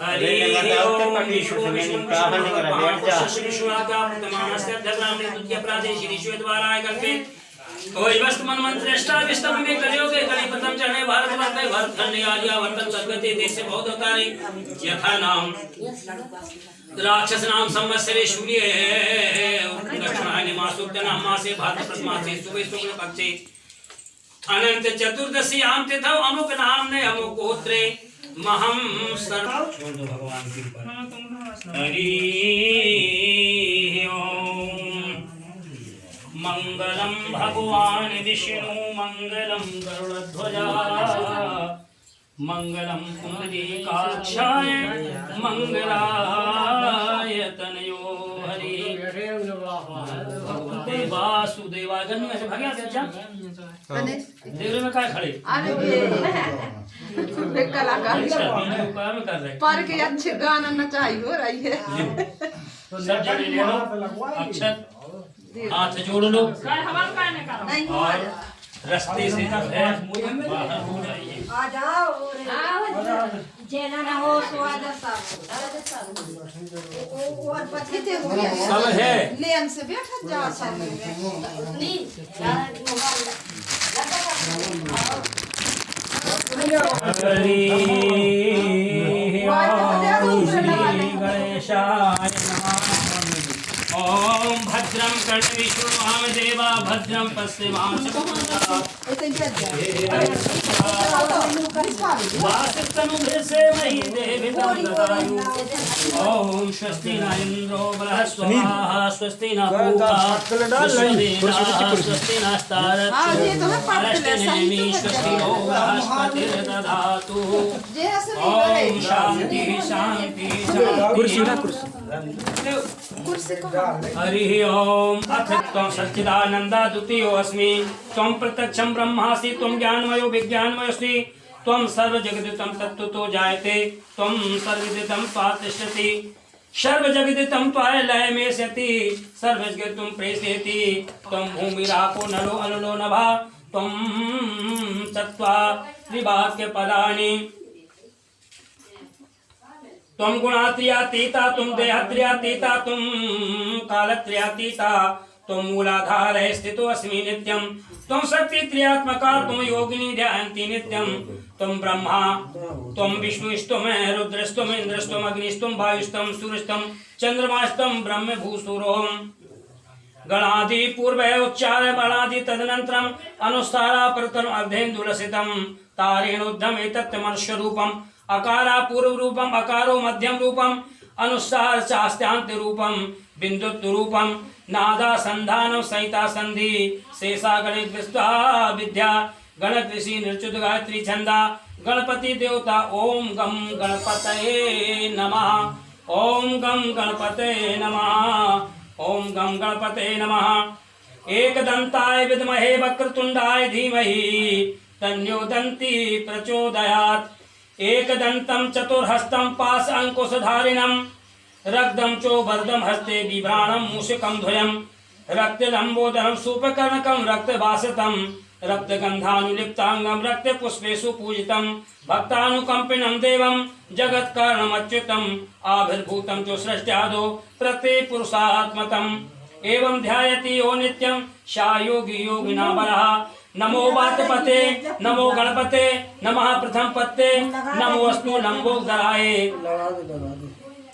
हरि ओम विष्णु विष्णु कोई वस्तु मन मंत्र अष्टा विस्तव में कलियोगे कली प्रथम चढ़े भारत वर्ष में भरत खंड आर्या वर्तन सद्गति देश से बहुत अवतारी यथा नाम राक्षस नाम संवत्सरे सूर्य दक्षिणायने मासोक्त नाम मासे भाद्र प्रथमा से सुबह शुक्ल पक्षे अनंत चतुर्दशी आम तिथौ अमुक नाम ने अमुक गोत्रे महम सर्व भगवान की हरि ओम मंगलम भगवान विष्णु मंगलम गरुड़ध्वजा मंगलम पुंडरीकाक्षाय मंगलाय तनयो हरि वासुदेवाय गन्नु ऐसे भाग्या अच्छा देवरे में काय खड़े अरे ये कलाकार कर रहे पर के अच्छे गाना नचाई हो रही है सब जने ले लो अक्षत हाथ जोड़ लो और रास्ते से बाहर हो जाइए आ जाओ जेना ना हो स्वाद और पछते हो सब है लेन से बैठ जा सब नहीं हरि ओम श्री गणेशाय नमः ओम भद्रं कर्णेषु देवा भद्रं पश्चिमांशः वासस्तनुभिर्से मही देवी ददायु ओम स्वस्ति न इंद्रो बृहस्पतिः स्वस्ति न पूषा स्वस्ति नस्तारस्वस्ति स्वस्ति नो बृहस्पतिर्दधातु ओम शांति शांति हरि ओम अथ त्वं सच्चिदानंदा द्वितीयो अस्मि त्वं प्रत्यक्षं ब्रह्मासि त्वं ज्ञानमयो विज्ञानमयोऽसि त्वं सर्वजगदितं तत्त्वतो जायते त्वं सर्वविदितं त्वातिष्ठति सर्वजगदितं त्वाय लयमेष्यति सर्वजगदितं प्रेष्यति त्वं भूमिरापो नलो अनलो नभः त्वं चत्वारिवाक्यपदानि त्वं गुणात्रियातीता त्वं देहत्रियातीता त्वं कालत्रियातीता त्वं मूलाधारे स्थितो अस्मि नित्यं त्वं शक्तित्रियात्मका त्वं योगिनी ध्यायन्ति नित्यं त्वं ब्रह्मा त्वं विष्णुस्त्वं रुद्रस्त्वं इन्द्रस्त्वं अग्निस्त्वं वायुस्त्वं सूर्यस्त्वं चन्द्रमास्त्वं ब्रह्म भूसुरोऽहं गणादि पूर्वे उच्चार्य बलादि तदनन्तरम् अनुस्तारा परतरम् अर्धेन्दुलसितं तारेणोद्धम एतत् मनुष्य रूपम् अकारा पूर्व रूपम अकारो मध्यम रूपम अनुस्सार चास्त्यांत रूपम बिंदुत्व रूपम नादा संधान संहिता संधि शेषा गणित विद्या गणक ऋषि निर्च्युत गायत्री छंदा गणपति देवता ओम गम गणपतये नमः ओम गम गणपतये नमः ओम गम गणपतये नमः एकदंताय विद्महे वक्रतुंडाय धीमहि तन्नो दन्ति प्रचोदयात् एकदंतं चतुर्हस्तं पाश अंकुशधारिणं रक्तं चोबर्दं हस्ते बिभ्राणं मूषिकं ध्वजं रक्तलंबोदरं सूपकर्णकं रक्तवासतं रक्तगन्धानुलिप्तांगं रक्तपुष्पेषु पूजितं भक्तानुकंपिनं देवं जगत्कारणमच्युतम् आविर्भूतं च सृष्ट्यादो प्रतिपुरुषात्मकम् एवं ध्यायति यो नित्यं सा योगी योगिना बलः नमो वातपते नमो गणपते नमः प्रथम पत्ते नमो अस्तु लंबोदराय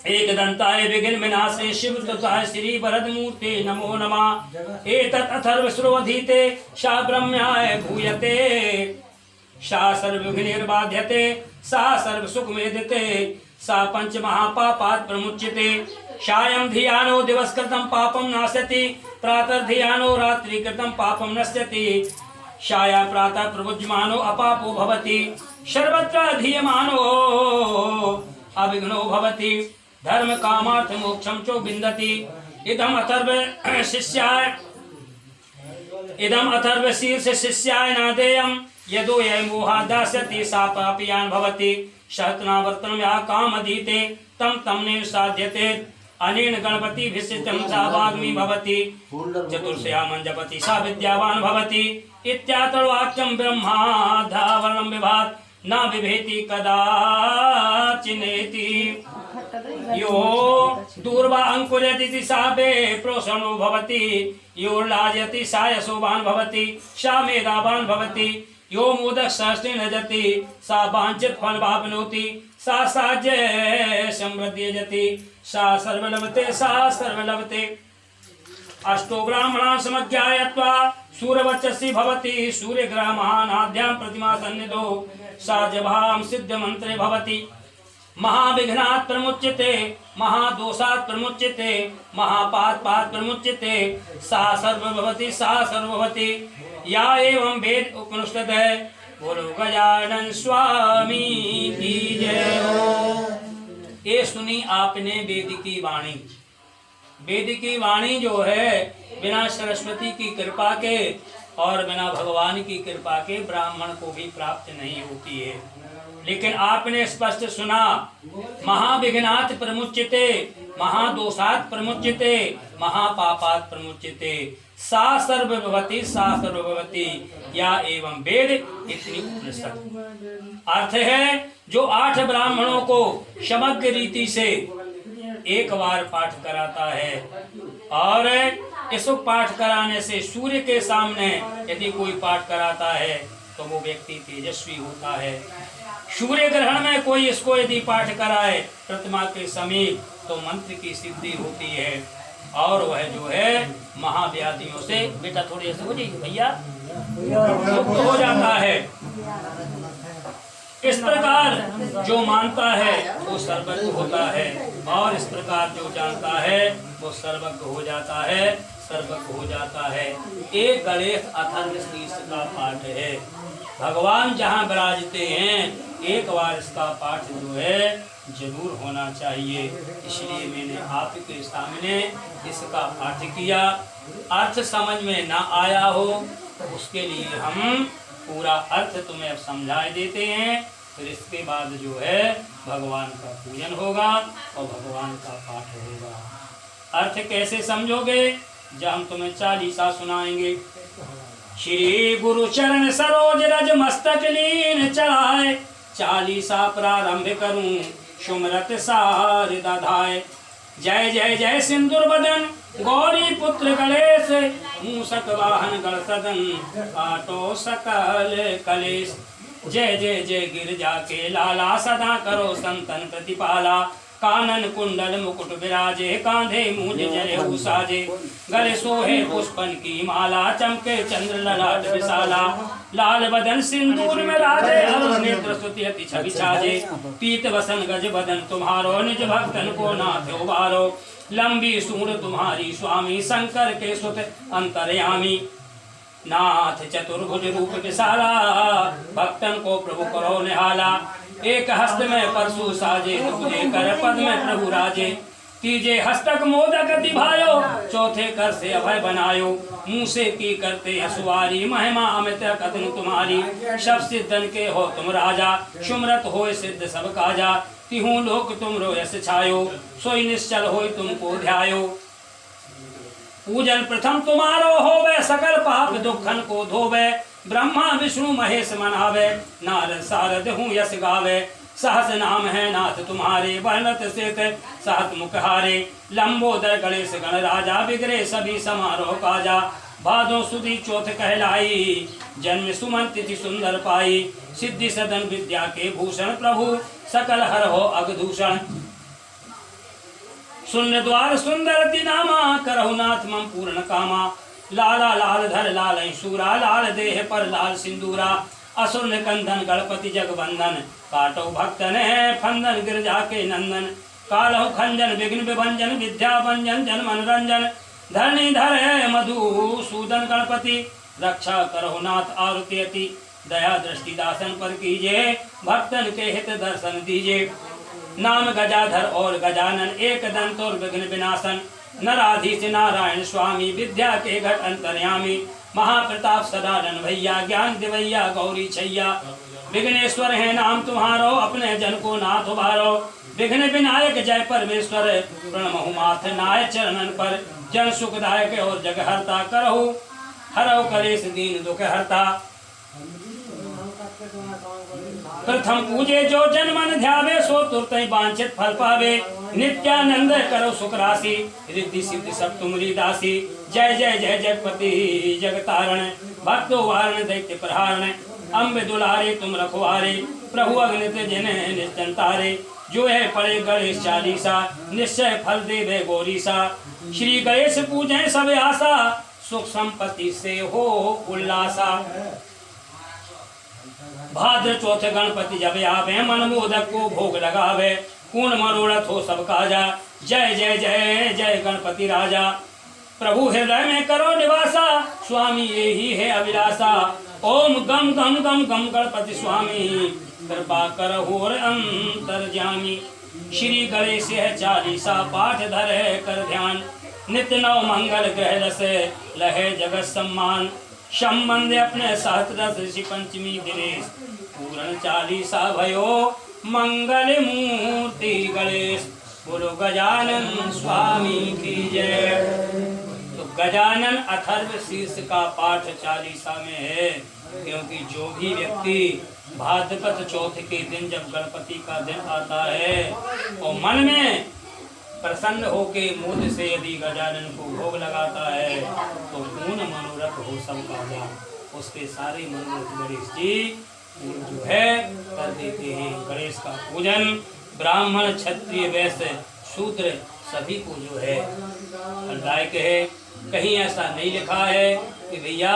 एकदंताय विघ्न विनाशे शिवतुताय श्री वरदमूर्ते नमो नमः एतत् अथर्वश्रोऽधीते सा ब्रह्म्याय भूयते सा सर्वविघ्नैर्बाध्यते सा सर्वसुखमेदिते सा पंचमहापापात् प्रमुच्यते सायं धियानो दिवसकृतं पापं नाशयति प्रातर्धियानो रात्रिकृतं पापं नश्यति शाया प्रातः प्रभुज्यमानो अपापो भवति सर्वत्र धीयमानो अविघ्नो भवति धर्म कामार्थ मोक्षं च विन्दति इदम् अथर्व शीर्ष शिष्याय नादेयं यदो यय मोहादास्यति सा पापियान् भवति शतनावर्तनं या कामधीते तं तम्ने साध्यते अनेन गणपति विशिष्टं सा वाग्मी भवति चतुर्षयामं जपति सा विद्यावान् भवति इत्यातर्वाक्यं ब्रह्माधावरणं विभात् न बिभेति कदाचिनेति यो दूर्वा अंकुरयति सापे प्रोषणो भवति यो लाजति सा यशोवान् भवति सा मेधावान् भवति यो मोदक सहस्रेण जति सा वाञ्छित फलमाप्नोति सा साज्य समृद्ध्यजति सा सर्वलभते सा सर्वलभते अष्टो ब्राह्मणान् समज्ञायत्वा सूरवचसि भवति सूर्यग्रह महानाद्यां प्रतिमा सन्निधौ सा जभां सिद्ध मंत्रे भवति महाविघ्नात् प्रमुच्यते महादोषात् प्रमुच्यते महापातपात् प्रमुच्यते सा सर्वभवति सा सर्वभवति या एवं वेद उपनिषद है बोलो गजानन स्वामी की जय हो। ये सुनी आपने वेद की वाणी। वेद की वाणी जो है बिना सरस्वती की कृपा के और बिना भगवान की कृपा के ब्राह्मण को भी प्राप्त नहीं होती है। लेकिन आपने स्पष्ट सुना महाविघ्नात् प्रमुच्यते महादोषात् प्रमुच्यते महापापात् प्रमुच्यते सा सर्वभवति सा सर्वभवति या एवं वेद इतनी उपनिषद। अर्थ है जो 8 ब्राह्मणों को समग्र रीति से एक बार पाठ कराता है और इस पाठ कराने से सूर्य के सामने यदि कोई पाठ कराता है तो वो व्यक्ति तेजस्वी होता है। सूर्य ग्रहण में कोई इसको यदि पाठ कराए प्रतिमा के समीप तो मंत्र की सिद्धि होती है और वह जो है महाव्याधियों से बेटा थोड़ी ऐसे हो जाइए भैया मुक्त हो जाता है। इस प्रकार जो मानता है वो सर्वज्ञ होता है और इस प्रकार जो जानता है वो सर्वज्ञ हो जाता है सर्वज्ञ हो जाता है। एक गणेश अथर्वशीर्ष का पाठ है। भगवान जहाँ विराजते हैं एक बार इसका पाठ जो है जरूर होना चाहिए। इसलिए मैंने आपके सामने इसका पाठ किया। अर्थ समझ में ना आया हो तो उसके लिए हम पूरा अर्थ तुम्हें अब समझा देते हैं। फिर इसके बाद जो है भगवान का पूजन होगा और भगवान का पाठ होगा। अर्थ कैसे समझोगे जब हम तुम्हें चालीसा सुनाएंगे। श्री गुरु चरण सरोज रज मस्तक लीन चढ़ाए चालीसा प्रारंभ करूं सुमरत सार दधाए। जय जय जय सिंदूर बदन गौरी पुत्र गणेश मूषक वाहन गण सदन काटो सकल कलेश। जय जय जय गिरजा के लाला सदा करो संतन प्रतिपाला। कानन कुंडल मुकुट विराजे कांधे मूंज जले उसाजे गले सोहे पुष्पन की माला चमके चंद्र ललाट विशाला। लाल बदन सिंदूर में राजे अरुण नेत्र स्तुति अति छवि छाजे। पीत वसन गज बदन तुम्हारो निज भक्तन को नाथ उबारो। लंबी सूंड तुम्हारी स्वामी शंकर के सुत अंतर्यामी। नाथ चतुर्भुज रूप विशाला भक्तन को प्रभु करो निहाला। एक हस्त में परशु साजे दूजे कर पद में प्रभु राजे। तीजे हस्तक मोदक दिभायो चौथे कर से अभय बनायो। मुँह से की करते असुवारी महिमा अमित कथन तुम्हारी। सब सिद्धन के हो तुम राजा सुमरत हो सिद्ध सब काजा। तिहु लोक तुम रो यश छायो सोई निश्चल हो तुमको ध्यायो। पूजन प्रथम तुम्हारो होवे सकल पाप दुखन को धोवे। ब्रह्मा विष्णु महेश मनावे नारद सारद हूँ यश गावे। सहस नाम है नाथ तुम्हारे वर्णत सेत सहत मुखहारे। लंबोदर गणेश गण राजा बिगड़े सभी समारोह काजा। भादों सुदी चौथ कहलाई जन्म सुमन तिथि सुंदर पाई। सिद्धि सदन विद्या के भूषण प्रभु सकल हर हो अगदूषण। शून्य द्वार सुंदर तिनामा करहु नाथ मम पूर्ण कामा। लाला लाल धर लाल शूरा लाल देह पर लाल सिंदूरा। असुर कंदन गणपति जगवंदन काटो भक्तन है फंदन गिरजा के नंदन। कालहु खंजन विघ्न विभंजन विद्या भंजन जन मनोरंजन। धरणी धर है मधुसूदन गणपति रक्षा करहु नाथ आरती अति। दया दृष्टि दासन पर कीजिए भक्तन के हित दर्शन दीजिए। नाम गजाधर और गजानन एक दंत और विघ्न विनाशन। नराधीश नारायण स्वामी विद्या के घट अंतर्यामी। महाप्रताप सदानंद भैया ज्ञान दिवैया गौरी छैया। विघ्नेश्वर है नाम तुम्हारो अपने जन को नाथ उबारो। विघ्न विनायक जय परमेश्वर प्रणमहु माथ नाय चरणन पर। जन सुखदायक और जगहर्ता करहु हरहु कलेश दीन दुख हरता। प्रथम पूजे जो जन मन ध्यावे सो तुरतै वांछित फल पावे। नित्यानंद करो सुख राशि रिद्धि सिद्धि सब तुम्हारी दासी। जय जय जय जगपति जगतारण भक्तो वारण दैत्य प्रहारण। अम्ब दुलारे तुम रखवारे प्रभु अग्नित जिन निश्चंतारे। जो है पढ़े गणेश चालीसा निश्चय फल देवे गौरीसा। श्री गणेश पूजय सब आशा सुख संपत्ति से हो उल्लासा। भाद्र चौथ गणपति जब आवे मन मोदक को भोग लगावे। पूर्ण मनोरथ हो सब काजा जय जय जय जय गणपति राजा। प्रभु हृदय में करो निवासा स्वामी यही है अभिलाषा। ओम गम गम गम गम गणपति स्वामी कृपा करहु अंतर्यामी। श्री गणेश चालीसा पाठ धरे कर ध्यान। नित्य नव मंगल ग्रह रस लहे जगत सम्मान। संबंध अपने सहस्त्र ऋषि पंचमी दिनेश पूर्ण चालीसा भयो मंगल मूर्ति गणेश। बोलो गजानन स्वामी की जय। तो गजानन अथर्व शीर्ष का पाठ चालीसा में है, क्योंकि जो भी व्यक्ति भाद्रपद चौथ के दिन जब गणपति का दिन आता है और मन में प्रसन्न होके मोद से यदि गजानन को भोग लगाता है तो पूर्ण मनोरथ हो सब काजा। उसके सारे मनोरथ गणेश जी जो है कर देते हैं। गणेश का पूजन ब्राह्मण क्षत्रिय वैश्य शूद्र सभी को जो है फलदायक है। कहीं ऐसा नहीं लिखा है कि भैया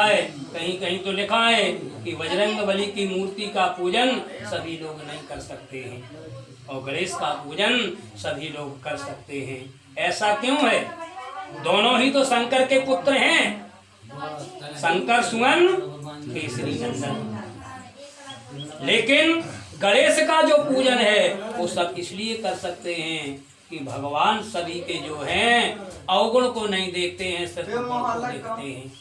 कहीं कहीं तो लिखा है कि बजरंग बली की मूर्ति का पूजन सभी लोग नहीं कर सकते हैं और गणेश का पूजन सभी लोग कर सकते हैं। ऐसा क्यों है? दोनों ही तो शंकर के पुत्र हैं, शंकर सुमन केसरी नंदन। लेकिन गणेश का जो पूजन है वो सब इसलिए कर सकते हैं कि भगवान सभी के जो हैं अवगुण को नहीं देखते हैं, सिर्फ गुण को देखते हैं।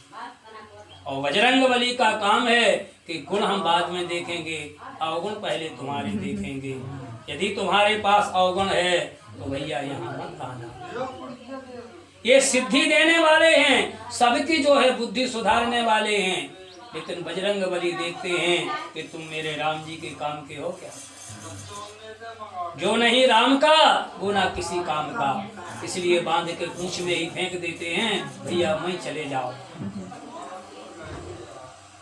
और बजरंग बली का काम है कि गुण हम बाद में देखेंगे, अवगुण पहले तुम्हारे देखेंगे। यदि तुम्हारे पास अवगुण है तो भैया यहाँ मत आना। ये सिद्धि देने वाले हैं, सबकी जो है बुद्धि सुधारने वाले हैं, लेकिन बजरंग बली देखते हैं कि तुम मेरे राम जी के काम के हो क्या। जो नहीं राम का वो ना किसी काम का, इसलिए बांध के पूंछ में ही फेंक देते हैं, भैया मैं चले जाओ।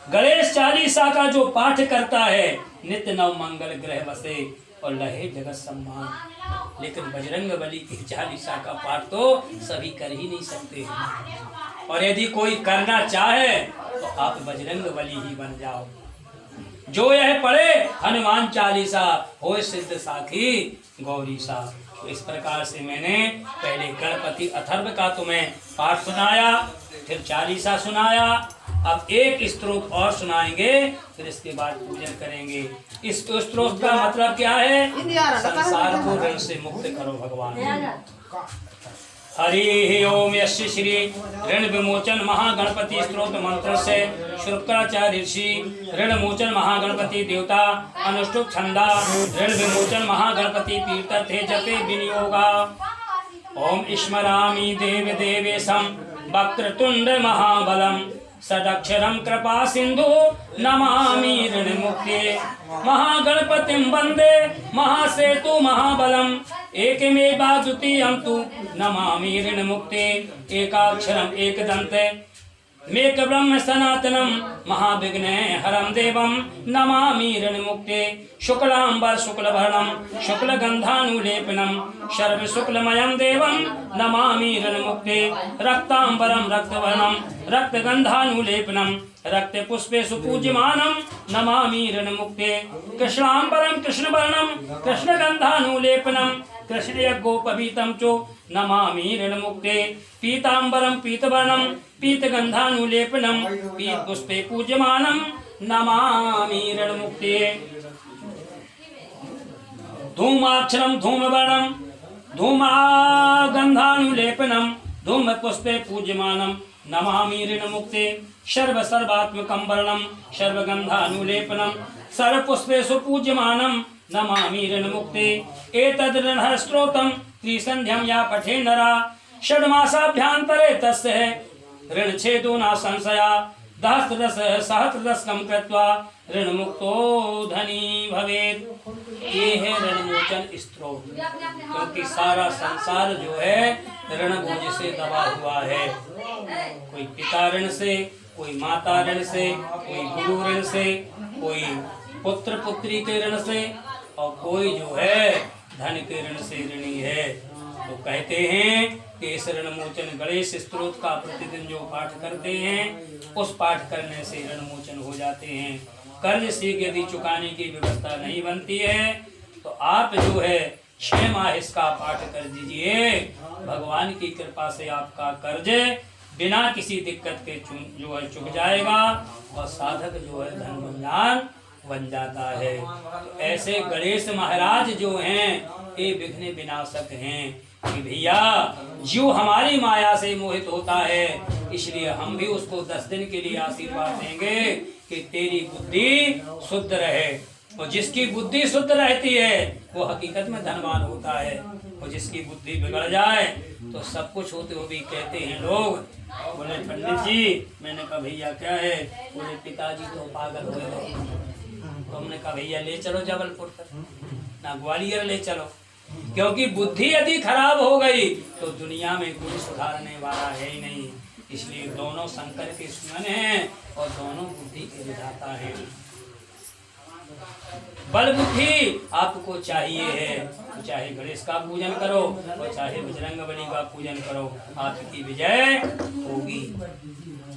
गणेश चालीसा का जो पाठ करता है नित्य नव मंगल ग्रह बसे और लहे जगत सम्मान। लेकिन बजरंग बली की चालीसा का पाठ तो सभी कर ही नहीं सकते हैं। और यदि कोई करना चाहे तो आप बजरंग बली ही बन जाओ। जो यह पढ़े हनुमान चालीसा हो सिद्ध साखी गौरी सा। तो इस प्रकार से मैंने पहले गणपति अथर्व का तुम्हें पाठ सुनाया, फिर चालीसा सुनाया। अब एक स्तोत्र और सुनाएंगे, फिर इसके बाद पूजन करेंगे। इस स्तोत्र का मतलब क्या है? संसार को ऋण से मुक्त करो भगवान। हरि ओम यस्य श्री ऋण विमोचन महागणपति स्तोत्र मंत्र से शुक्राचार्य ऋषि ऋण मोचन महागणपति देवता अनुष्ठुप छंदा ऋण विमोचन महागणपति तीर्थर्थे जपे विनियोगा। ओम स्मरामि देव देवेशम वक्रतुंड महाबलम षडक्षरम कृपा सिंधु नमामि ऋण मुक्ते महागणपतिं वंदे महासेतु महाबलम एकमेवा द्वितीयं तु नमामि ऋण मुक्ते एकाक्षरम एकदन्ते मेक ब्रह्म सनातनम महाविघ्न हरम देवम नमामि ऋण मुक्ते शुक्लांबर शुक्लवर्णम शुक्लगंधानुलेपनम सर्व शुक्लमयं देवम नमामि ऋण मुक्ते रक्तांबरम रक्तवर्णम रक्तगंधानुलेपनम रक्त पुष्पे सुपूज्यमानम नमामि ऋण मुक्ते कृष्णांबरम कृष्णवर्णम कृष्णगंधानुलेपनम कृष्ण यज्ञोपवीतं चो नमामि ऋण मुक्ते पीतांबरम पीतवर्णम पीतगंधानुलेपनम पीत पुष्पे पूज्यमानम नमामि ऋण मुक्ते धूमाक्षरम धूमवर्णम धूमागंधानुलेपनम धूम पुष्पे पूज्यमानम नमामि ऋण मुक्ते सर्व सर्वात्मकं वर्णम सर्वगंधानुलेपनम सर्व पुष्पे सुपूज्यमानम नमामि ऋण मुक्ते एतद् ऋण स्तोत्रम त्रिसंध्यं या पठे नरा षड्मासाभ्यंतरे तस्य ऋण छेदो न संशया सहस्रदशकं कृत्वा ऋण मुक्तो धनी भवेत्। ये है ऋणमोचन स्त्रोत, क्योंकि सारा संसार जो है ऋण बोझ से दबा हुआ है। कोई पिता ऋण से, कोई माता ऋण से, कोई गुरु ऋण से, कोई पुत्र पुत्री के ऋण से, और कोई जो है धन के ऋण से ऋणी है। तो कहते हैं कि इस ऋण मोचन गणेश स्तोत्र का प्रतिदिन जो पाठ करते हैं, उस पाठ करने से ऋण मोचन हो जाते हैं। कर्ज से यदि चुकाने की व्यवस्था नहीं बनती है तो आप जो है 6 माह इसका पाठ कर दीजिए। भगवान की कृपा से आपका कर्ज बिना किसी दिक्कत के जो है चुक जाएगा, और साधक जो है धनवान बन जाता है। तो ऐसे गणेश महाराज जो हैं ये विघ्न विनाशक हैं कि भैया जीव हमारी माया से मोहित होता है, इसलिए हम भी उसको 10 दिन के लिए आशीर्वाद देंगे कि तेरी बुद्धि शुद्ध रहे। और जिसकी बुद्धि शुद्ध रहती है वो हकीकत में धनवान होता है, और जिसकी बुद्धि बिगड़ जाए तो सब कुछ होते हुए भी कहते हैं लोग, बोले पंडित जी, मैंने कहा भैया क्या है, बोले पिताजी तो पागल हो गए। तो हमने कहा भैया ले चलो जबलपुर तक, ना ग्वालियर ले चलो, क्योंकि बुद्धि यदि खराब हो गई तो दुनिया में कोई सुधारने वाला है ही नहीं। इसलिए दोनों शंकर के सुमन हैं और दोनों बुद्धि के विधाता हैं। बल बुद्धि आपको चाहिए है, तो चाहे गणेश का पूजन करो और चाहे बजरंगबली का पूजन करो, आपकी विजय होगी।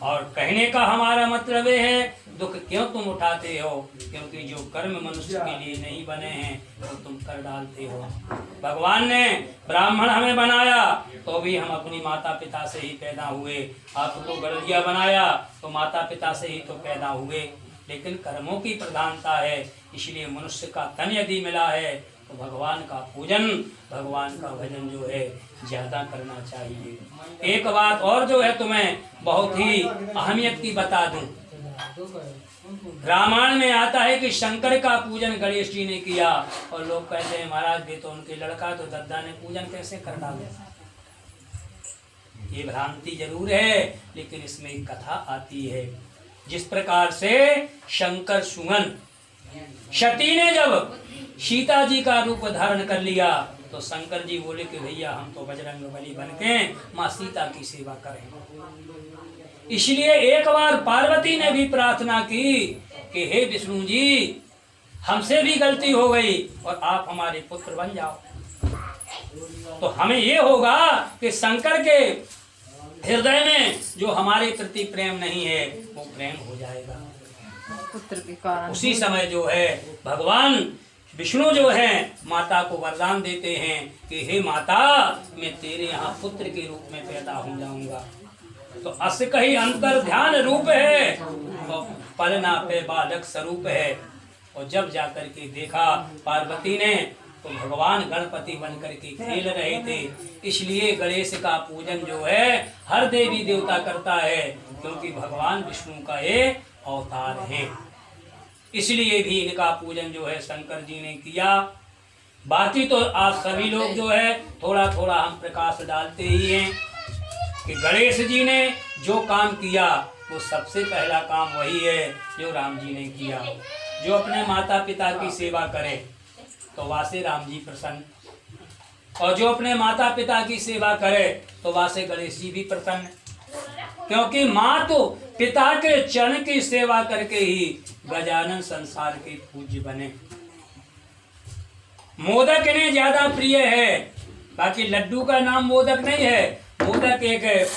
और कहने का हमारा मतलब ये है, दुख क्यों तुम उठाते हो, क्योंकि जो कर्म मनुष्य के लिए नहीं बने हैं वो तुम कर डालते हो। भगवान ने ब्राह्मण हमें बनाया तो भी हम अपनी माता पिता से ही पैदा हुए, आपको गड़िया बनाया तो माता पिता से ही तो पैदा हुए, लेकिन कर्मों की प्रधानता है। इसलिए मनुष्य का तन यदि मिला है तो भगवान का पूजन, भगवान का भजन जो है ज्यादा करना चाहिए। एक बात और जो है तुम्हें बहुत ही अहमियत की बता दूं, रामायण में आता है कि शंकर का पूजन गणेश जी ने किया, और लोग कहते हैं महाराज भी तो उनके लड़का तो दद्दा ने पूजन कैसे कर डाला। ये भ्रांति जरूर है, लेकिन इसमें एक कथा आती है। जिस प्रकार से शंकर सुमन सती ने जब सीता जी का रूप धारण कर लिया तो शंकर जी बोले कि भैया हम तो बजरंगबली बनके माँ सीता की सेवा करें। इसलिए एक बार पार्वती ने भी प्रार्थना की कि हे विष्णु जी, हमसे भी गलती हो गई और आप हमारे पुत्र बन जाओ, तो हमें ये होगा कि शंकर के हृदय में जो हमारे प्रति प्रेम नहीं है वो प्रेम हो जाएगा। पुत्र के कारण उसी समय जो है भगवान विष्णु जो है माता को वरदान देते हैं कि हे माता, मैं तेरे यहाँ पुत्र के रूप में पैदा हो जाऊंगा। तो अस कही अंतर ध्यान रूप है तो पलना पे बालक स्वरूप है। और जब जाकर के देखा पार्वती ने तो भगवान गणपति बनकर के खेल रहे थे। इसलिए गणेश का पूजन जो है हर देवी देवता करता है, क्योंकि भगवान विष्णु का ये अवतार है। इसलिए भी इनका पूजन जो है शंकर जी ने किया। बाकी तो आप सभी लोग जो है थोड़ा थोड़ा हम प्रकाश डालते ही हैं कि गणेश जी ने जो काम किया वो सबसे पहला काम वही है जो राम जी ने किया। जो अपने माता पिता की सेवा करे तो वासे राम जी प्रसन्न, और जो अपने माता पिता की सेवा करे तो वासे गणेश जी भी प्रसन्न, क्योंकि माँ तो पिता के चरण की सेवा करके ही गजानन संसार के पूज्य बने। मोदक इन्हें ज्यादा प्रिय है, बाकी लड्डू का नाम मोदक नहीं है। मोदक एक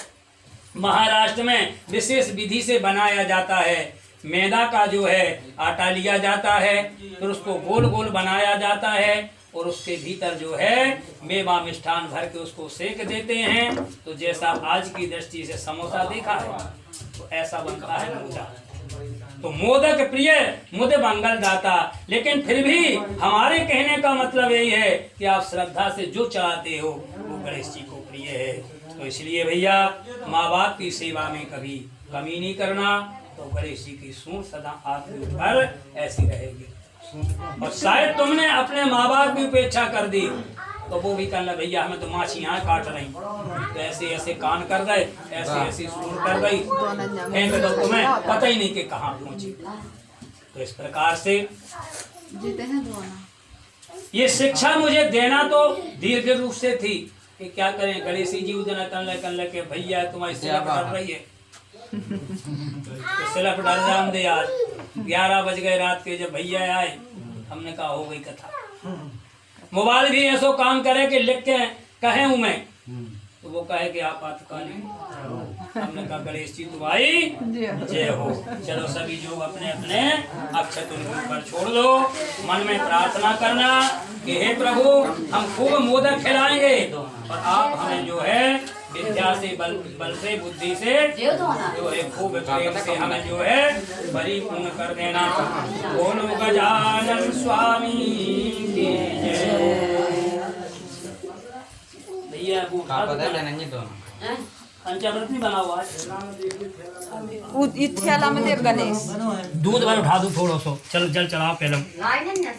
महाराष्ट्र में विशेष विधि से बनाया जाता है। मैदा का जो है आटा लिया जाता है, फिर उसको गोल गोल बनाया जाता है और उसके भीतर जो है मेवा मिष्ठान भर के उसको सेक देते हैं। तो जैसा आज की दृष्टि से समोसा देखा है तो ऐसा बनता है मोदक। तो मोदक प्रिय मुद मंगल दाता, लेकिन फिर भी हमारे कहने का मतलब यही है कि आप श्रद्धा से जो चढ़ाते हो वो गणेश जी को प्रिय है। तो इसलिए भैया माँ बाप की सेवा में कभी कमी नहीं करना, तो गणेश जी की सूंड सदा आपके ऊपर ऐसी रहेगी। और शायद तुमने अपने माँ बाप की उपेक्षा कर दी तो वो भी कहने लगे भैया हमें तो माछियाँ काट रही, तो ऐसे ऐसे कान कर गए, ऐसे ऐसे सूंड कर गई, फेंक दो तुम्हें पता ही नहीं कि कहाँ पहुंची। तो इस प्रकार से जीते हैं दोनों। ये शिक्षा मुझे देना तो दीर्घ रूप से थी कि क्या करें, गणेश जी उधर कर ले भैया तुम्हारी सिलप डर रही है, तो सिलप डर जाम दे। आज 11 बज गए रात के जब भैया आए, हमने कहा हो गई कथा। मोबाइल भी ऐसो काम करे कि लिख के कहे हूँ मैं, तो वो कहे कि आपातकालीन। हमने कहा गणेश जी तुम्हारी जय हो। चलो सभी जो अपने अपने अक्षत उनके ऊपर छोड़ दो, मन में प्रार्थना करना कि हे प्रभु हम खूब मोदक खिलाएंगे और आप हमें जो है विद्या से बल से बुद्धि से जो है खूब प्रेम से हमें जो है परिपूर्ण कर देना। बोलो गजानन स्वामी की जय। भैया पंचामृत नहीं बना हुआ है गणेश। दूध भर उठा दो थोड़ा सो, चल जल चढ़ाओ पहले।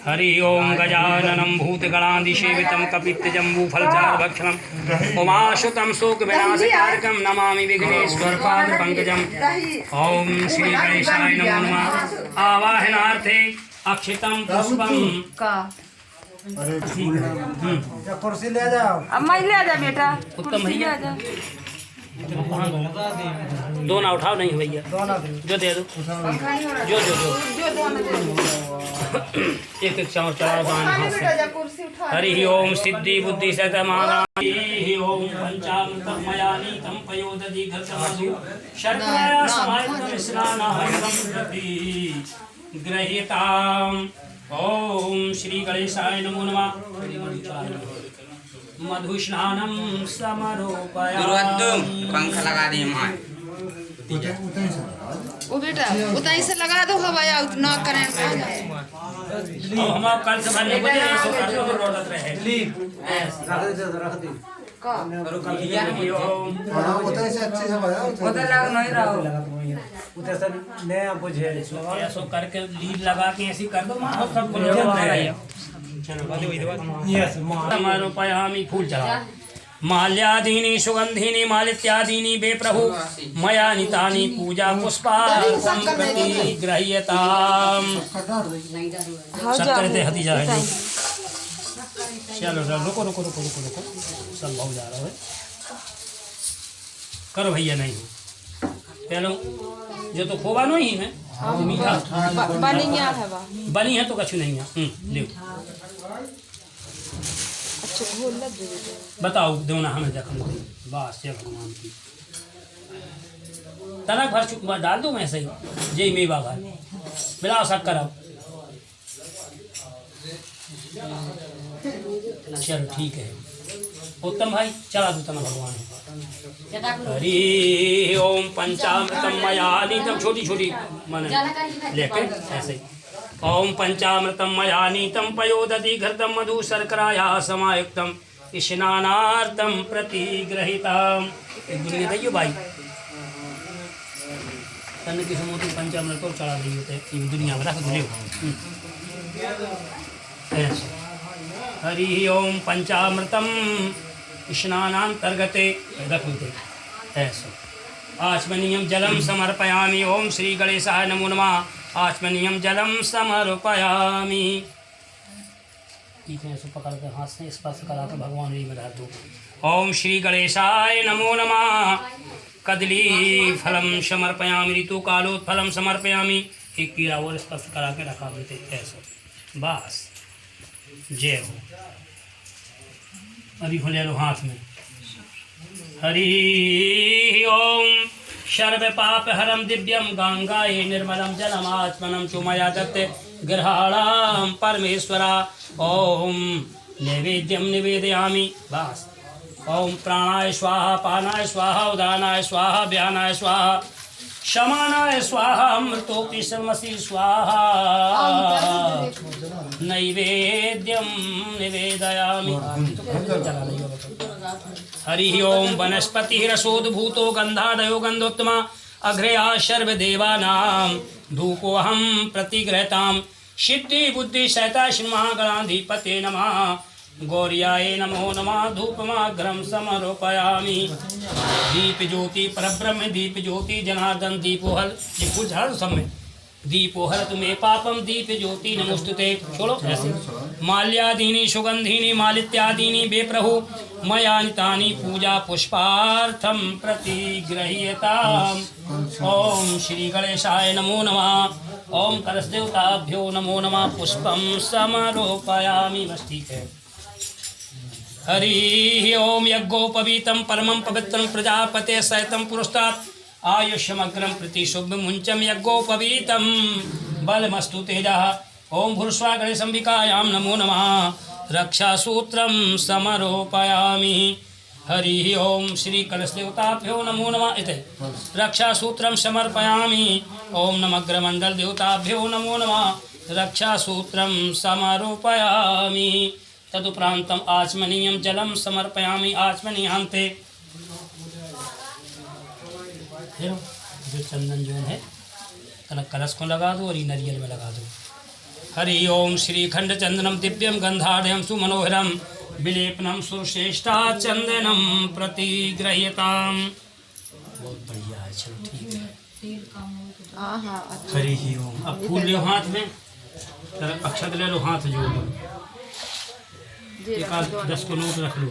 हरि ओम गजाननम भूत गणाधिसेवितम कपित्त जम्बू फलचार भक्षणम उमाशुतम शोक विनाशकारकम नमामि विघ्नेश्वर पाद पंकजम। ओम श्री गणेशाय नमो नमः। आवाहनार्थे अक्षितम पुष्पम का कुर्सी ले जाओ। अब मैं ले जा बेटा, उत्तम भैया दो ना उठाओ नहीं भैया, जो दे दो जो जो एक एक चावल चढ़ाओ दान हाथ से। हरि ओम सिद्धि बुद्धि सतमानी ओम पंचामृतम मया नीतम पयोदधि घृतमधु शर्करा समाहितं स्नानार्थं प्रति गृहीताम्। ओम श्री गणेशाय नमो नमः। मधुस्नानम समरोपयामि। पंख लगा दिए माँ। ओ बेटा उताई से लगा दो हवा या ना करें हम आप कल से भरने को दे सो कर लो रोडत रहे रख दी का उधर से अच्छे से भरा उधर लग नहीं रहा उधर से नया बुझे ऐसो करके लीड लगा के ऐसी कर दो मां सब बोल रहे। समरोपयामि फूल चढ़ाओ। माल्यादीनि सुगंधिनी मालित्यादीनि बे प्रभु मया नितानि पूजा पुष्पार्पणं प्रति गृह्यताम्। शक्कर दे हतीजा है। चलो रुको रुको रुको रुको रुको, सब भाव जा रहा है। करो भैया नहीं चलो जो तो खोबा नहीं है मीठा बनी है तो कछु नहीं है। ले बताओ देना हमें जख्म बस जय भगवान की तनक भर चुप डाल दो मैं सही जय मे बाबा मिलाओ सब करो। चलो ठीक है उत्तम भाई चला दो तना भगवान। हरि ओम पंचामृतम मया नीतम छोटी छोटी मन लेके ऐसे ओम पंचामृतम मया नीतम पयोदधि घृतम मधु शर्कराया समायुक्तम स्नानार्थम प्रतिगृहीताम्। एक दुनिया दैयो भाई तन की समूह पंचामृत और चढ़ा रही होते दुनिया में रख दो। हरि ओम पंचामृतम स्नानांतर्गते रखते ऐसा। आचमनीयम जलम समर्पयामि। ओम श्री गणेशाय नमो नमः। आचमनीयम जलम समर्पयामि। ऐसे पकड़ कर हाथ से स्पर्श करा कर भगवान जी में डाल दो। ओम श्री गणेशाय नमो नमः। कदली फलम समर्पयामि ऋतु कालोत्फलम समर्पयामि। एक कीड़ा और स्पर्श करा के रखा देते ऐसा बस जय हो। अभी हो ले लो हाथ में। हरि ओम सर्व पाप हरम दिव्यम गंगाये निर्मलम जलम आचमनम चुमया दत्ते ग्रहाणाम परमेश्वरा। ओम नैवेद्यम निवेदयामि बस। ओम प्राणाय स्वाहा पानाय स्वाहा उदानाय स्वाहा व्यानाय स्वाहा शमानाय स्वाहा अमृतोपि समसि स्वाहा। नैवेद्यम निवेदयामि। हरि ओम वनस्पति रसोद्भूतो गंधादयो गंधोत्तमा अग्रया सर्वदेवानां धूपोऽहं प्रतिगृह्यताम्। सिद्धि बुद्धि सहिता श्री महागणाधिपते नमः। गौर्याय नमो नमः धूपमाग्रम समर्पयामि दीप ज्योति परब्रह्म दीप ज्योति जनार्दन दीपोहल ये फूल चढ़ा दो सब में दीपोहर तुम्हें पापम दीप ज्योति नमोस्तुते छोड़ो ऐसे माल्यादीनि सुगंधीनि मालित्यादीनि बेप्रभु मयानितानि पूजा पुष्पार्थम प्रतिगृह्यताम् ओम श्री गणेशाय नमो नमः ओम कलशदेवताभ्यो नमो नमः पुष्पम समर्पयामि बस ठीक है। हरि ओम यज्ञोपवीतं परमं पवित्रं प्रजापते सहितं पुरस्तात् आयुष्यमग्रं प्रति शुभ मुंचम यज्ञोपवीतं बलमस्तु तेजः ओम भूर्श्वा गणेशंबिकायां नमो नमः रक्षासूत्रं समर्पयामि। हरि ओम श्री कलशदेवताभ्यो नमो नमः इति रक्षासूत्रं समर्पयामि ओम नमग्रमंडल देवताभ्यो नमो नमः रक्षासूत्रं समर्पयामि। तदुपरांतम आचमनीयम जलम समर्पयामि आचमनीयांते जो चंदन जो है कलश को लगा दो और नरियल में लगा दो। हरि ओम श्री खंड चंदनम दिव्यम गंधाढ़ सुमनोहरम विलेपनम सुश्रेष्ठा चंदनम प्रतिगृह्यताम। बहुत बढ़िया है चलो ठीक है। हरि ओम अब फूल लो हाथ में अक्षत ले लो हाथ जोड़ लो एक 10 को नोट रख लो।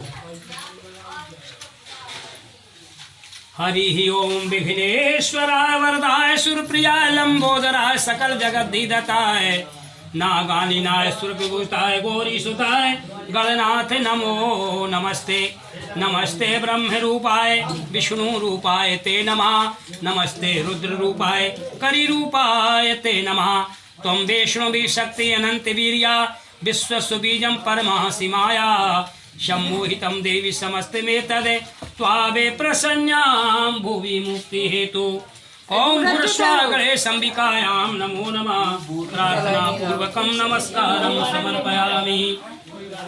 हरि ओम विघ्नेश्वराय वरदाय सुरप्रियाय लंबोदराय सकल जगद्दीदताय नागानिनाय सुरविभूताय गौरी सुताय गणनाथ नमो नमस्ते। नमस्ते ब्रह्म रूपाय विष्णु रूपाय ते नमः नमस्ते रुद्र रूपाय करि रूपाय ते नमः त्वं वैष्णवी शक्ति अनंत वीर्या विश्वस्य बीजं परमासि माया सम्मोहितं देवी समस्तमेतद् त्वावे प्रसन्नां भुवि मुक्ति हेतु ओम भूर्श्वा गणेशंबिकायां नमो नमः प्रार्थना पूर्वकं नमस्कारं समर्पयामि।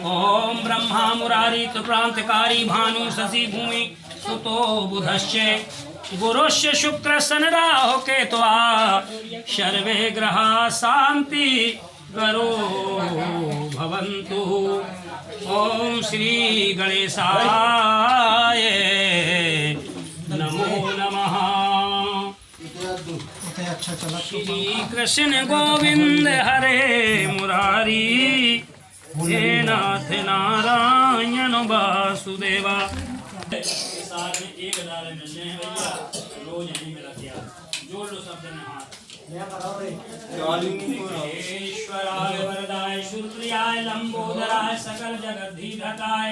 ओम ब्रह्मा मुरारी त्रिप्रांतकारी भानु शशि भूमि सुतो बुधस्य गुरुस्य शुक्र शनिराहु केतवा सर्वे ग्रहा शांति करो भवन्तु। ओम श्री गणेशाय नमो नमः। श्री कृष्ण गोविंद हरे मुरारी हे नाथ नारायण वासुदेवा। साथ में एक डाले मिलने हैं भैया रोज नहीं मिला दिया जोड़ लो सब जने हाथ। ईश्वराय वरदाय सुरप्रियाय लंबोदराय सकल जगद्दीधताय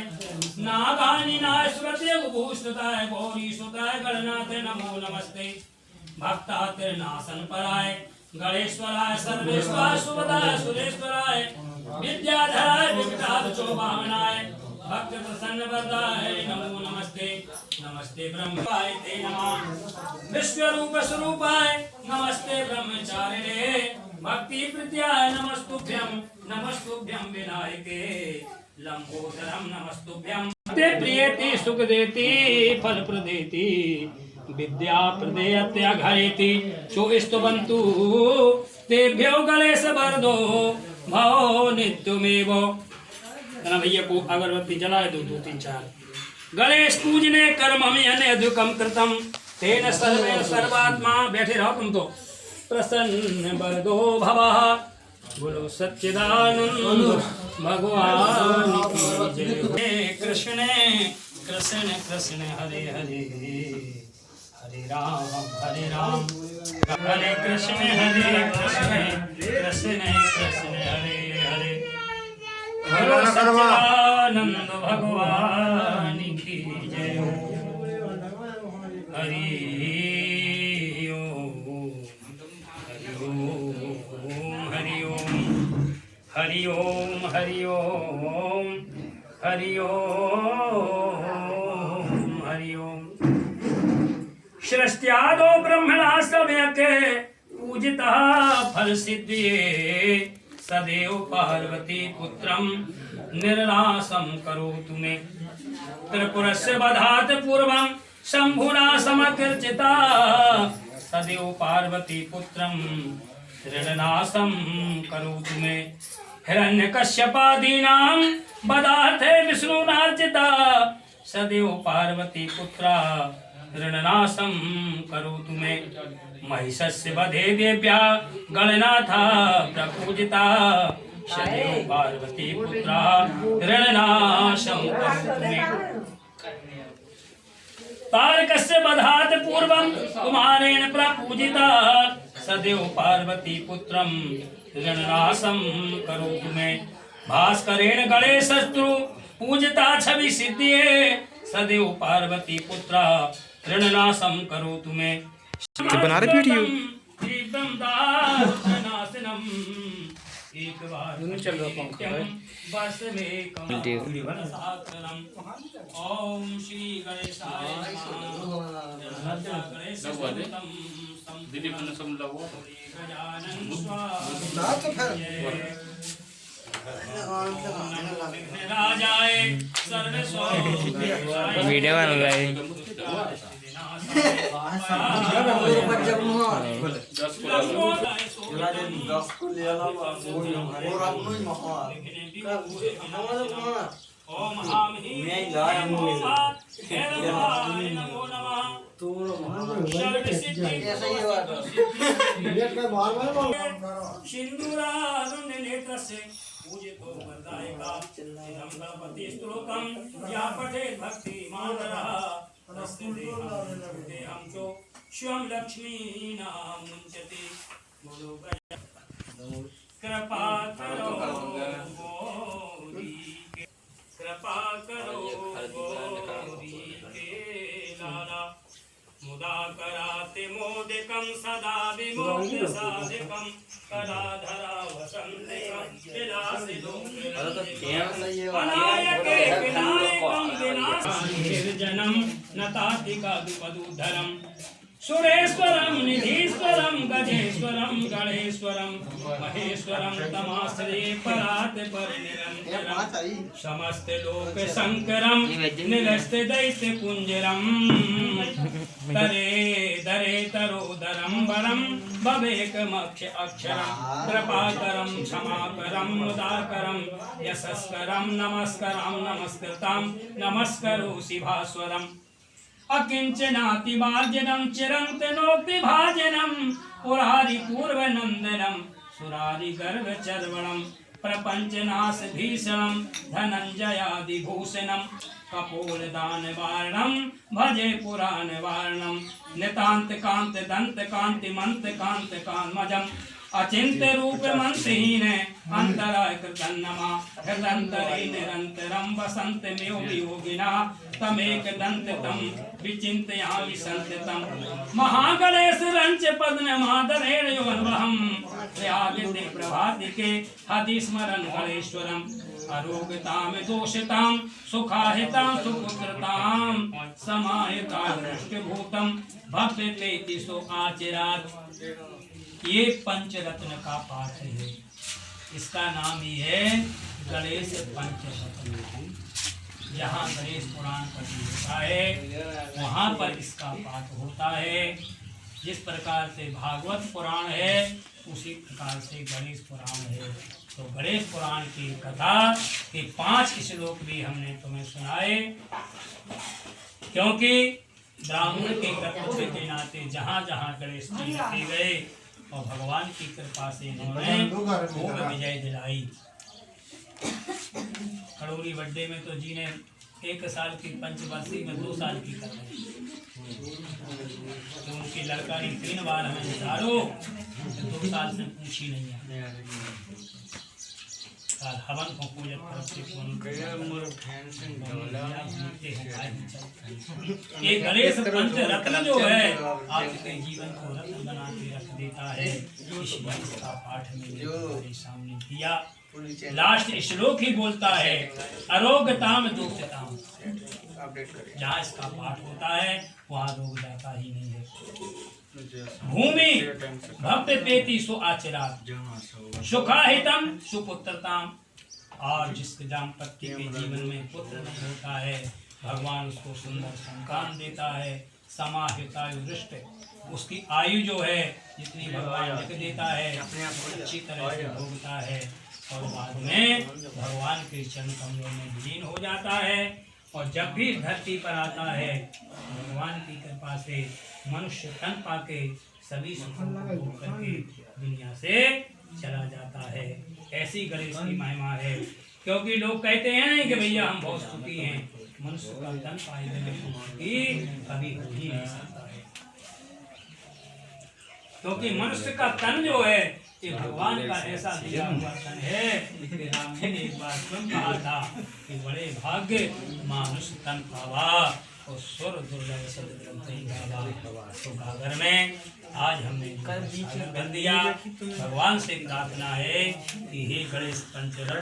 नागानिनाय सुरदेवभूषिताय गौरी सुताय गणनाथ नमो नमस्ते। भक्तातिर्नाशन पराय गणेश्वराय सर्वेश्वराय सुभदाय सुरेश्वराय विद्याधराय विकटाचोभावनाय भक्त प्रसन्न वरदाय नमो नमस्ते। नमस्ते ब्रह्माय ते नमः विश्वरूप स्वरूपाय नमस्ते ब्रह्मचारिणे भक्ति प्रीत्याय नमस्तुभ्यं विनायके लंबोदरम नमस्तुभ्यं। ते प्रियति सुख देति फल प्रदेति विद्या प्रदेयत्या घरेति सुस्तुवन्तु तेभ्यो गणेश वरदो भवो नित्यमेव। भैया को अगरबत्ती जलाए दो 2 3 4। गणेश पूजने कर्म में अन्यदुकम कृतम तेन सर्वेन सर्वात्मा बैठे रहो तुम तो प्रसन्न वरदो भवः। बोलो सच्चिदानंद भगवान की जय। कृष्ण कृष्ण कृष्ण हरे हरे हरे राम हरे कृष्ण कृष्ण कृष्ण हरे हरे बोलो सच्चिदानंद भगवान की जय। हरि ओम हरि ओम हरि ओम हरि ओम हरि ओम हरि ओम। सृष्ट्यादो ब्रह्मणा सम्यक् पूजिता फल सिद्धिये सदैव पार्वती पुत्रम निर्नाशम करोतु मे। त्रिपुरस्य वधात् पूर्वं शंभुना समकीर्तिता सदैव पार्वती पुत्रम निर्नाशम करोतु मे। हिरण्यकश्यपादीनां पदार्थे विष्णुनार्चिता सदैव पार्वती पुत्रा ऋणनाशं करोतु मे महिषस्य वधे देव्या गणनाथा प्रपूजिता सदैव पार्वती पुत्रा ऋणनाशं करोतु मे तारकस्य वधात् पूर्वं कुमारेण प्रपूजिता सदैव पार्वती पुत्रं ऋणनाशं करोतु मे भास्करेण गणेशस्तु पूजिता छवि सिद्धिये सदैव पार्वती पुत्रा ऋणनाशं करोतु मे बना रहे वीडियो एक बार चल रहा बस में ओम श्री गणेशाय राजाए वीडियो बन रहा है ओम हम ही नमो नमः सिंदूरारुण नेत्रस्य पूजितो वरदायिका इदं गणपति स्तोत्रं या पठेत् भक्तिमानरः तस्य देहं चो स्वयं लक्ष्मीनां मुञ्चति कृपा करो कृपा करो लाला मुदा कराते मोदिकं सदा विमोक्ति साधिकं कलाधरा वसन्तिकं विलासि अनायके विनायकं विनाशनिर्जनं नतातिका दुपदुधरं सुरेश्वरं निधीश्वरं गजेश्वरं गणेश्वरं महेश्वरं तमाश्रये परात् परिनिरन्तरं समस्त लोक शंकरं निरस्त दैत्य कुंजरं तरे दरे तरोदरं वरं भवेकमक्ष अक्षरं कृपाकरं क्षमाकरं मुदाकरं यशस्करं नमस्करं नमस्कृतं नमस्करोषि भास्वरम् अकिंचनातिमार्जनं चिरन्तनोक्ति भाजनं पुरारि पूर्वनन्दनं सुरारि गर्भचर्वणं प्रपञ्चनाश भीषणं धनञ्जयादिभूषणं कपोलदानवारणं भजे पुराणवारणं नितान्तकान्त दन्तकान्तिमन्तकान्तकान्मजम् अचिंत्य रूप मंत्रहीन अंतराय कृतं नमः हृदंतरे निरंतरं वसंत योगिना तमेक दंततं विचिन्तयामि संततं महागणेश रंच पद्ममादरेण योन्वहं प्रयागते प्रभातिके हदिस्मरन् गणेश्वरम् अरोगतां दोषतां सुखाहितां सुपुत्रतां समाहितां दृष्टभूतं भव्यतेति सो आचरात्। ये पंचरत्न का पाठ है, इसका नाम ही है गणेश पंचरत्न। जहाँ गणेश पुराण पढ़ी होता है वहाँ पर इसका पाठ होता है। जिस प्रकार से भागवत पुराण है उसी प्रकार से गणेश पुराण है। तो गणेश पुराण की कथा के 5 श्लोक भी हमने तुम्हें सुनाए, क्योंकि ब्राह्मण के कर्तव्य के नाते जहाँ जहाँ गणेश जी रखे गए और भगवान की कृपा से इन्होंने भोग विजय दिलाई। खड़ोरी बड्डे में तो जी ने 1 साल की पंचवर्षी में 2 साल की कर दी। तो उनकी लड़का ने 3 बार हमें निकालो, 2 साल से पूछी नहीं है। हवन को पूजन ये गणेश पंच रत्न जो है आपके जीवन को रत्न बना के रख देता है। इसका पाठ में सामने दिया। लास्ट श्लोक ही बोलता है अरोगताम दोषताम। जहाँ इसका पाठ होता है वहाँ रोग जाता ही नहीं है। भूमि भक्त पेति सो आचरात सुखाहितम सुपुत्रताम। और जिसके दाम्पत्य के जीवन में पुत्र नहीं होता है भगवान उसको सुंदर संतान देता है। समाहितायुष्ट उसकी आयु जो है जितनी भगवान लिख देता है अच्छी तरह से भोगता है। और बाद में भगवान के चरण कमलों में विलीन हो जाता है। और जब भी धरती पर आता है भगवान की कृपा से मनुष्य तन पाके सभी सुखों को भोग करके दुनिया से चला जाता है। ऐसी गणेश की महिमा है। क्योंकि लोग कहते हैं कि भैया हम बहुत सुखी हैं, मनुष्य का तन पाए बिना सुखी कभी हो ही नहीं सकता है। क्योंकि मनुष्य का तन जो है ये भगवान का ऐसा दिया हुआ तन है कि राम जी ने एक बार स्वयं कहा था कि बड़े भाग्य मानुष तन पावा और स्वर दुर्लभ सदग्रंथ। तो गागर में आज हमने बन दिया। भगवान से प्रार्थना है कि हे गणेश पंचरण